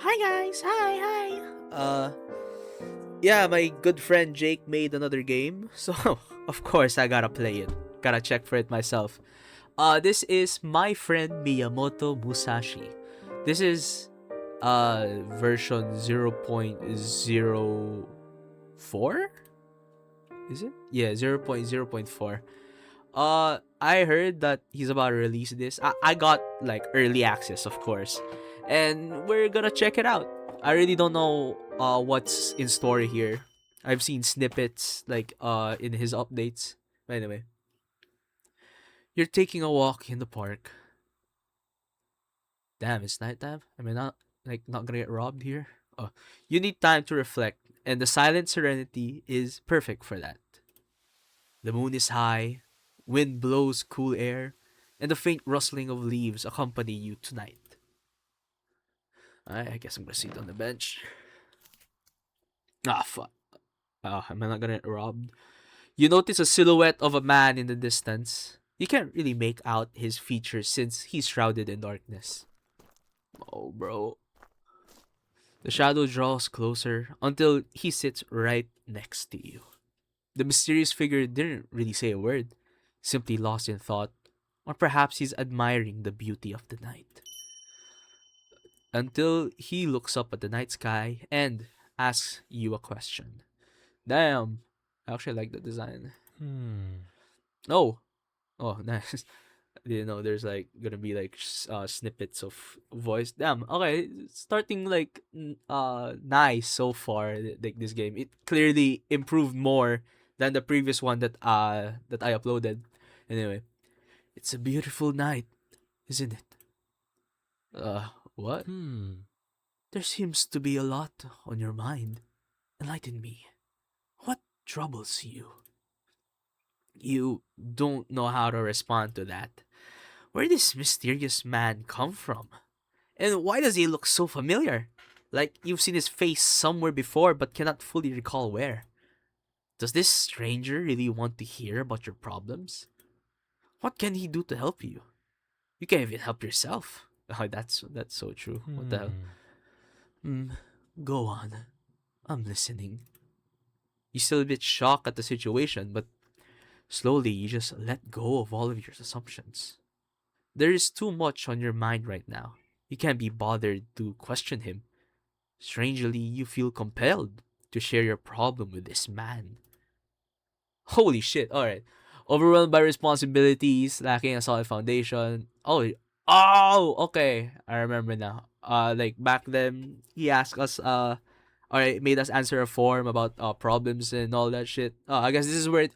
Hi guys, hi. Yeah, my good friend Jake made another game, so of course I gotta play it. Gotta check for it myself. This is my friend Miyamoto Musashi. This is version 0.04. Is it? Yeah, 0.0.4. I heard that he's about to release this. I got like early access, of course, and we're gonna check it out. I really don't know what's in store here. I've seen snippets like in his updates. But anyway, you're taking a walk in the park. Damn, it's nighttime. Am I not gonna get robbed here? Oh, you need time to reflect, and the silent serenity is perfect for that. The moon is high, wind blows cool air, and the faint rustling of leaves accompany you tonight. I guess I'm gonna sit on the bench. Ah, fuck. Am I not gonna get robbed? You notice a silhouette of a man in the distance. You can't really make out his features since he's shrouded in darkness. Oh, bro. The shadow draws closer until he sits right next to you. The mysterious figure didn't really say a word, simply lost in thought, or perhaps he's admiring the beauty of the night. Until he looks up at the night sky and asks you a question. Damn, I actually like the design. Hmm. Oh, oh, nice. I didn't know there's like gonna be like snippets of voice. Damn. Okay, starting like nice so far. Like this game, it clearly improved more than the previous one that I uploaded. Anyway, it's a beautiful night, isn't it? What? Hmm. There seems to be a lot on your mind. Enlighten me. What troubles you? You don't know how to respond to that. Where did this mysterious man come from? And why does he look so familiar? Like you've seen his face somewhere before but cannot fully recall where. Does this stranger really want to hear about your problems? What can he do to help you? You can't even help yourself. Oh, that's so true. What the hell? Hmm. Hmm. Go on. I'm listening. You're still a bit shocked at the situation, but slowly you just let go of all of your assumptions. There is too much on your mind right now. You can't be bothered to question him. Strangely, you feel compelled to share your problem with this man. Holy shit, alright. Overwhelmed by responsibilities, lacking a solid foundation. Okay. I remember now. Like back then, he asked us, alright, made us answer a form about problems and all that shit. I guess this is what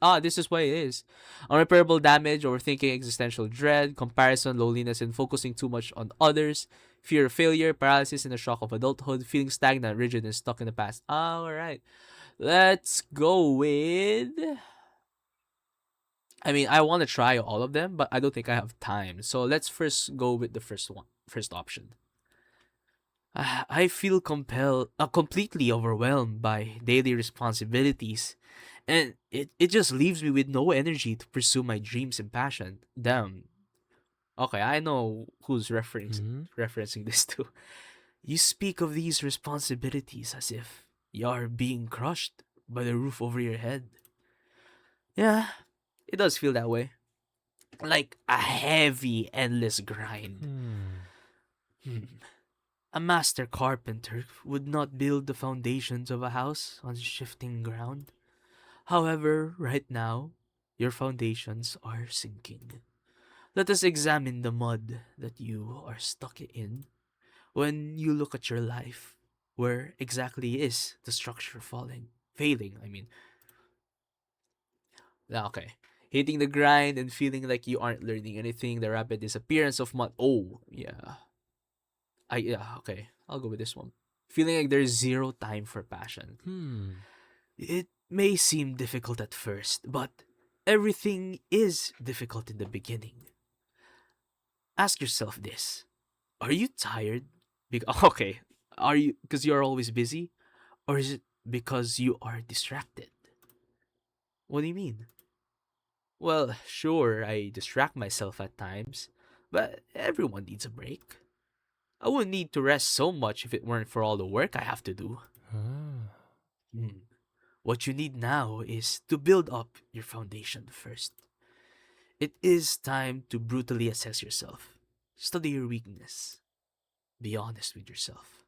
it is. Unrepairable damage, overthinking, existential dread, comparison, loneliness, and focusing too much on others. Fear of failure, paralysis in the shock of adulthood, feeling stagnant, rigid, and stuck in the past. Alright. Let's go with. I mean, I want to try all of them, but I don't think I have time. So let's first go with the first one, first option. I feel completely overwhelmed by daily responsibilities, and it just leaves me with no energy to pursue my dreams and passion. Damn. Okay, I know who's Hmm. referencing this to. You speak of these responsibilities as if you're being crushed by the roof over your head. Yeah, it does feel that way. Like a heavy, endless grind. Hmm. Hmm. A master carpenter would not build the foundations of a house on shifting ground. However, right now, your foundations are sinking. Let us examine the mud that you are stuck in. When you look at your life, where exactly is the structure falling? Failing, I mean. Okay. Hitting the grind and feeling like you aren't learning anything, the rapid disappearance of mud. Oh, yeah. Okay. I'll go with this one. Feeling like there's zero time for passion. Hmm. It may seem difficult at first, but everything is difficult in the beginning. Ask yourself this. Are you tired? Okay. Are you because you're always busy? Or is it because you are distracted? What do you mean? Well, sure, I distract myself at times, but everyone needs a break. I wouldn't need to rest so much if it weren't for all the work I have to do. Ah. Hmm. What you need now is to build up your foundation first. It is time to brutally assess yourself. Study your weakness. Be honest with yourself.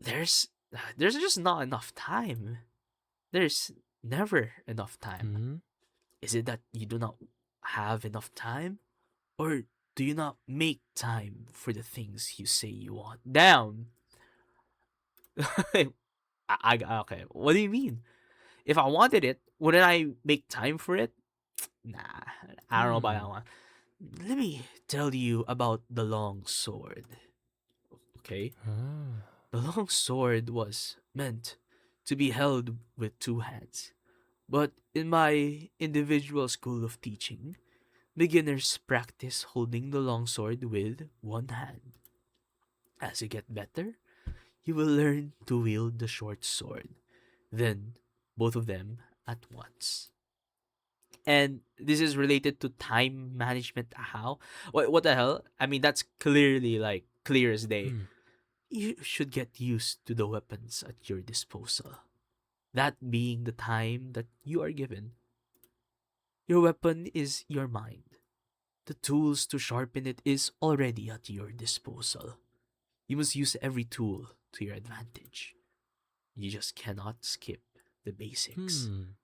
There's there's just not enough time. There's never enough time. Hmm. Is it that you do not have enough time? Or do you not make time for the things you say you want? Down. Okay. What do you mean? If I wanted it, wouldn't I make time for it? Nah, I don't know about that Hmm. one. Let me tell you about the long sword. Okay? Ah. The long sword was meant to be held with two hands. But in my individual school of teaching, beginners practice holding the long sword with one hand. As you get better, you will learn to wield the short sword, then both of them at once. And this is related to time management. How? What the hell? I mean, that's clearly like clear as day. Hmm. You should get used to the weapons at your disposal. That being the time that you are given. Your weapon is your mind. The tools to sharpen it is already at your disposal. You must use every tool to your advantage. You just cannot skip the basics. Hmm.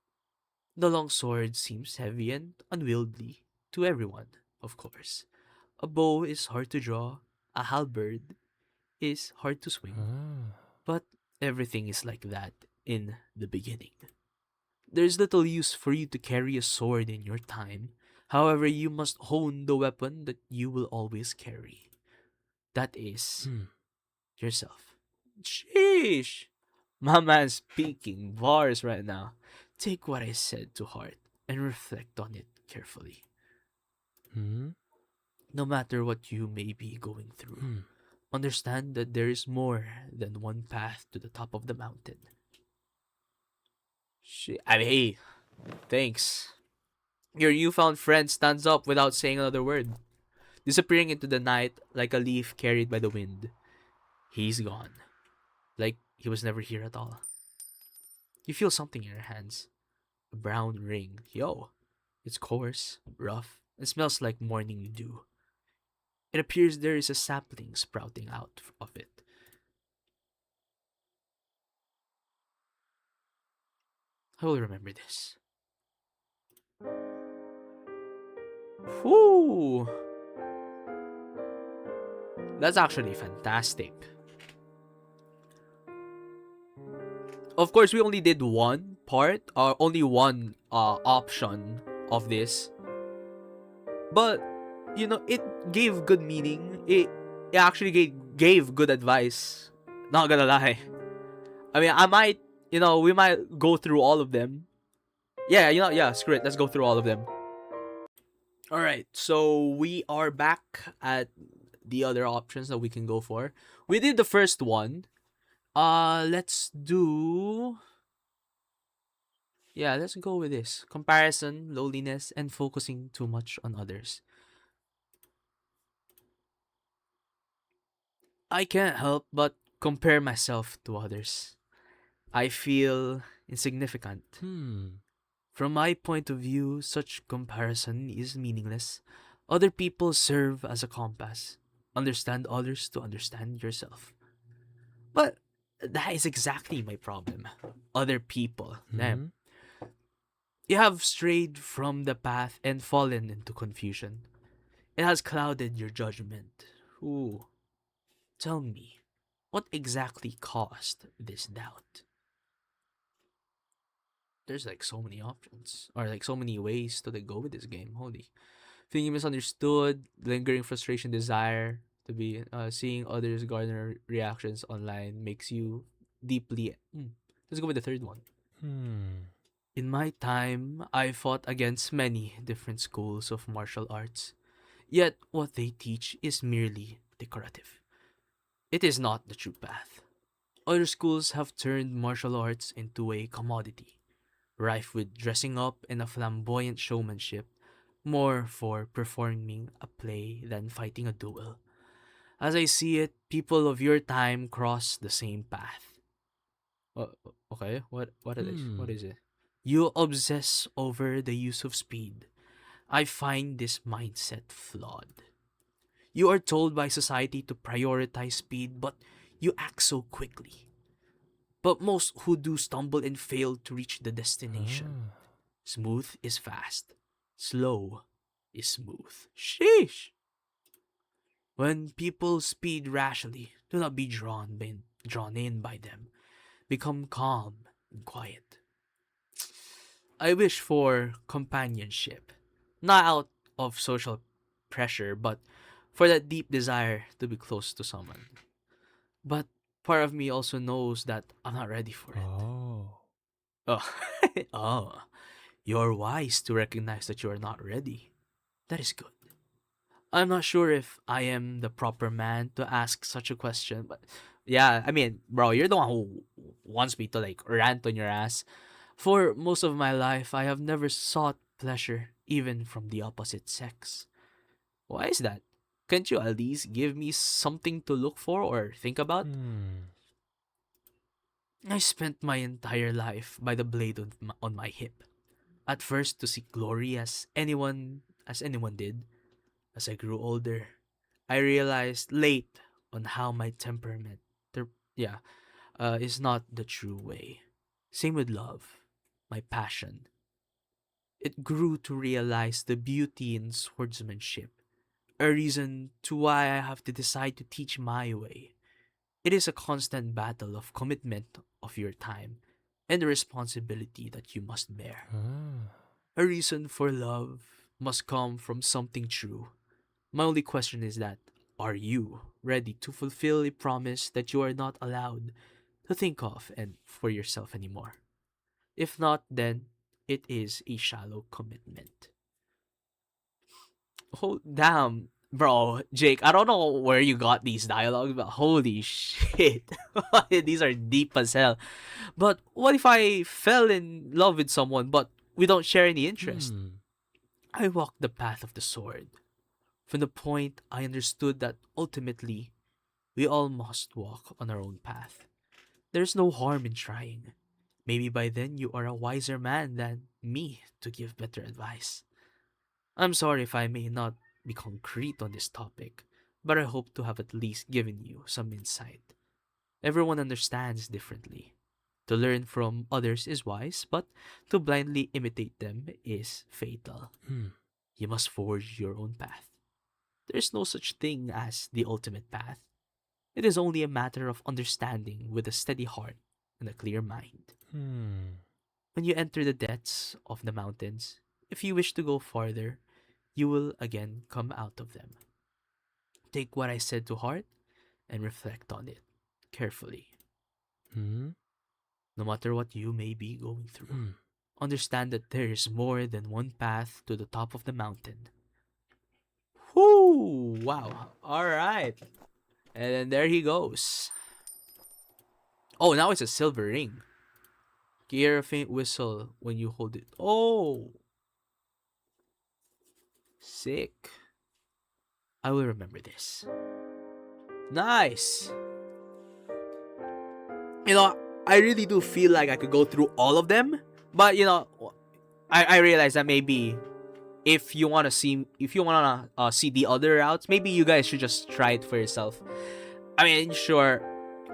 The long sword seems heavy and unwieldy to everyone, of course. A bow is hard to draw, a halberd is hard to swing, Ah. but everything is like that in the beginning. There's little use for you to carry a sword in your time. However, you must hone the weapon that you will always carry. That is Hmm. yourself. Sheesh! My man's speaking bars right now. Take what I said to heart and reflect on it carefully. Hmm. No matter what you may be going through, Hmm. understand that there is more than one path to the top of the mountain. I mean, hey, thanks. Your newfound friend stands up without saying another word, disappearing into the night like a leaf carried by the wind. He's gone, like he was never here at all. You feel something in your hands, a brown ring. Yo, it's coarse, rough, and smells like morning dew. It appears there is a sapling sprouting out of it. I will remember this. Whoo! That's actually fantastic. Of course, we only did one part, or only one option of this, but it gave good meaning. It actually gave good advice. Not gonna lie. I mean, I might, we might go through all of them. Yeah, yeah, screw it. Let's go through all of them. All right, so we are back at the other options that we can go for. We did the first one. Let's do. Yeah, let's go with this. Comparison, loneliness, and focusing too much on others. I can't help but compare myself to others. I feel insignificant. Hmm. From my point of view, such comparison is meaningless. Other people serve as a compass. Understand others to understand yourself. But that is exactly my problem. Other people. Damn. Hmm. You have strayed from the path and fallen into confusion. It has clouded your judgment. Ooh, tell me, what exactly caused this doubt? There's like so many options, or like so many ways to like, go with this game. Holy. Feeling misunderstood, lingering frustration, desire to be seeing others garner reactions online makes you deeply. Let's go with the third one. Hmm. In my time, I fought against many different schools of martial arts. Yet, what they teach is merely decorative. It is not the true path. Other schools have turned martial arts into a commodity, rife with dressing up and a flamboyant showmanship, more for performing a play than fighting a duel. As I see it, people of your time cross the same path. Uh, okay, what is this? What Hmm. is it? You obsess over the use of speed. I find this mindset flawed. You are told by society to prioritize speed, but you act so quickly. But most who do stumble and fail to reach the destination. Ah. Smooth is fast. Slow is smooth. Sheesh. When people speed rashly, do not be drawn in by them. Become calm and quiet. I wish for companionship, not out of social pressure, but for that deep desire to be close to someone. But part of me also knows that I'm not ready for it. Oh. Oh, oh, you're wise to recognize that you are not ready. That is good. I'm not sure if I am the proper man to ask such a question, but yeah, I mean, bro, you're the one who wants me to like rant on your ass. For most of my life, I have never sought pleasure, even from the opposite sex. Why is that? Can't you at least give me something to look for or think about? Hmm. I spent my entire life by the blade on my hip. At first to seek glory as anyone did. As I grew older, I realized late on how my temperament, yeah, is not the true way. Same with love, my passion. It grew to realize the beauty in swordsmanship, a reason to why I have to decide to teach my way. It is a constant battle of commitment of your time and the responsibility that you must bear. Ah. A reason for love must come from something true. My only question is that, are you ready to fulfill a promise that you are not allowed to think of and for yourself anymore? If not, then it is a shallow commitment. Oh, damn. Bro, Jake, I don't know where you got these dialogues, but holy shit. These are deep as hell. But what if I fell in love with someone, but we don't share any interest? Hmm. I walked the path of the sword. From the point I understood that ultimately we all must walk on our own path. There's no harm in trying. Maybe by then you are a wiser man than me to give better advice. I'm sorry if I may not be concrete on this topic, but I hope to have at least given you some insight. Everyone understands differently. To learn from others is wise, but to blindly imitate them is fatal. Hmm. You must forge your own path. There's no such thing as the ultimate path. It is only a matter of understanding with a steady heart and a clear mind. Hmm. When you enter the depths of the mountains, if you wish to go farther, you will again come out of them. Take what I said to heart and reflect on it carefully. Hmm. No matter what you may be going through, Hmm. understand that there is more than one path to the top of the mountain. Whoo! Wow. All right. And then there he goes. Oh, now it's a silver ring. You hear a faint whistle when you hold it. Oh, sick. I will remember this. Nice. You know, I really do feel like I could go through all of them, but I realize that maybe if you wanna see the other routes, maybe you guys should just try it for yourself. I mean, sure,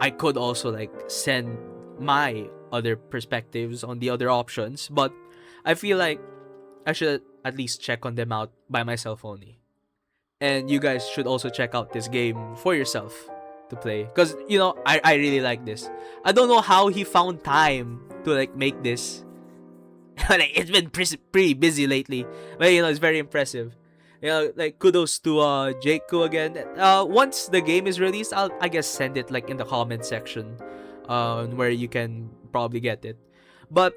I could also like send my other perspectives on the other options, but I feel like I should at least check on them out by myself only. And you guys should also check out this game for yourself to play, because I really like this. I don't know how he found time to like make this. Like, it's been pretty busy lately, but it's very impressive. Like, kudos to Jaykku again. Once the game is released, I guess send it like in the comment section, where you can probably get it. But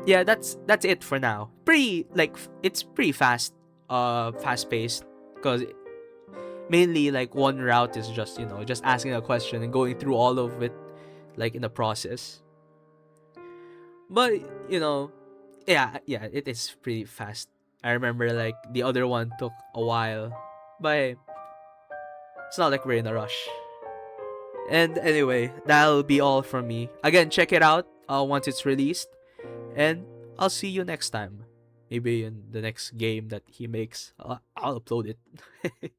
yeah, that's it for now. Pretty like it's pretty fast paced, because mainly like one route is just just asking a question and going through all of it like in the process. But yeah, it is pretty fast. I remember like the other one took a while, but It's not like we're in a rush. And anyway, that'll be all from me. Again, check it out once it's released. And I'll see you next time. Maybe in the next game that he makes. I'll upload it.